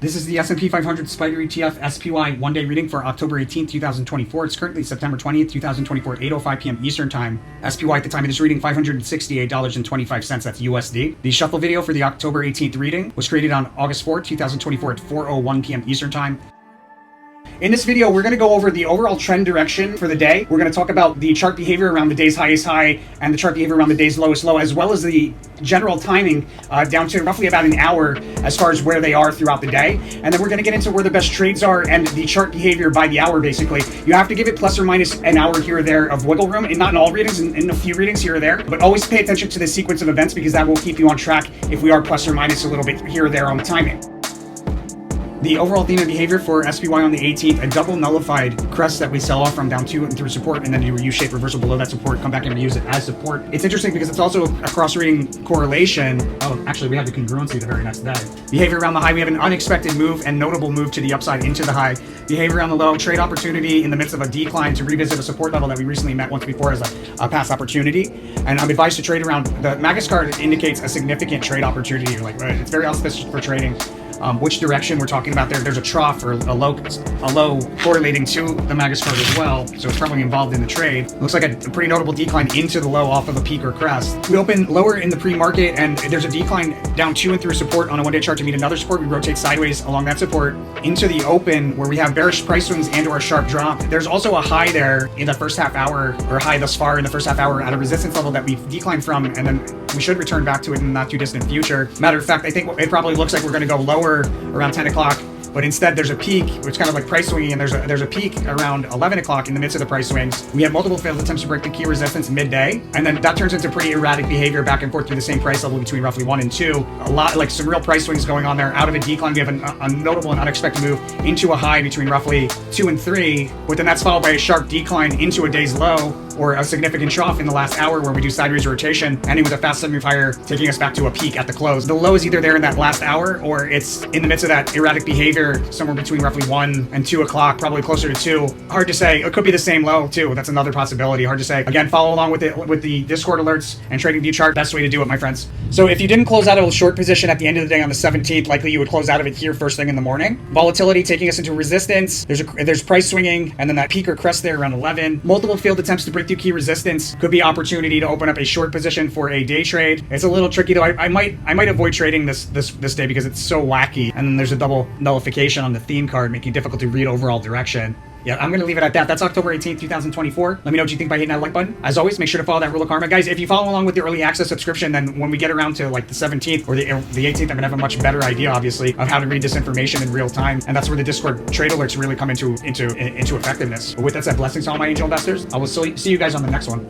This is the S&P 500 Spider ETF SPY one-day reading for October 18th, 2024. It's currently September 20th, 2024 at 8:05 p.m. Eastern Time. SPY at the time of this reading, $568.25. That's USD. The shuffle video for the October 18th reading was created on August 4th, 2024 at 4:01 p.m. Eastern Time. In this video, we're going to go over the overall trend direction for the day. We're going to talk about the chart behavior around the day's highest high and the chart behavior around the day's lowest low, as well as the general timing down to roughly about an hour as far as where they are throughout the day. And then we're going to get into where the best trades are and the chart behavior by the hour, basically. You have to give it plus or minus an hour here or there of wiggle room, and not in all readings, in a few readings here or there. But always pay attention to the sequence of events, because that will keep you on track if we are plus or minus a little bit here or there on the timing. The overall theme of behavior for SPY on the 18th, a double nullified crest that we sell off from down to and through support, and then do a U-shaped reversal below that support, come back and reuse it as support. It's interesting because it's also a cross-reading correlation. Oh, actually, we have the congruency the very next day. Behavior around the high, we have an unexpected move and notable move to the upside into the high. Behavior around the low, trade opportunity in the midst of a decline to revisit a support level that we recently met once before as a past opportunity. And I'm advised to trade around. The Magus card indicates a significant trade opportunity. You're like, it's very auspicious for trading. Which direction we're talking about there. There's a trough or a low correlating to the Magus card as well, so it's probably involved in the trade. Looks like a pretty notable decline into the low off of a peak or crest. We open lower in the pre-market, and there's a decline down to and through support on a one-day chart to meet another support. We rotate sideways along that support into the open, where we have bearish price swings and or a sharp drop. There's also a high there in the first half hour, or high thus far in the first half hour at a resistance level that we've declined from, and then we should return back to it in the not too distant future. Matter of fact, I think it probably looks like we're going to go lower around 10 o'clock, but instead there's a peak, which is kind of like price swinging, and there's a peak around 11 o'clock in the midst of the price swings. We have multiple failed attempts to break the key resistance midday, and then that turns into pretty erratic behavior back and forth through the same price level between roughly 1 and 2. A lot, like some real price swings going on there. Out of a decline, we have a notable and unexpected move into a high between roughly 2 and 3, but then that's followed by a sharp decline into a day's low, or a significant trough in the last hour where we do sideways rotation, ending with a fast move higher, taking us back to a peak at the close. The low is either there in that last hour, or it's in the midst of that erratic behavior somewhere between roughly 1 and 2 o'clock, probably closer to 2. Hard to say. It could be the same low too. That's another possibility. Hard to say. Again, follow along with the Discord alerts and trading view chart. Best way to do it, my friends. So if you didn't close out of a short position at the end of the day on the 17th, likely you would close out of it here first thing in the morning. Volatility taking us into resistance. There's price swinging, and then that peak or crest there around 11. Multiple failed attempts to break through key resistance. Could be opportunity to open up a short position for a day trade. It's a little tricky though. I might avoid trading this day because it's so wacky. And then there's a double nullification on the theme card, making it difficult to read overall direction. Yeah, I'm going to leave it at that. That's October 18th, 2024. Let me know what you think by hitting that like button. As always, make sure to follow that rule of karma. Guys, if you follow along with the early access subscription, then when we get around to like the 17th or the 18th, I'm going to have a much better idea, obviously, of how to read this information in real time. And that's where the Discord trade alerts really come into effectiveness. But with that said, blessings to all my angel investors. I will see you guys on the next one.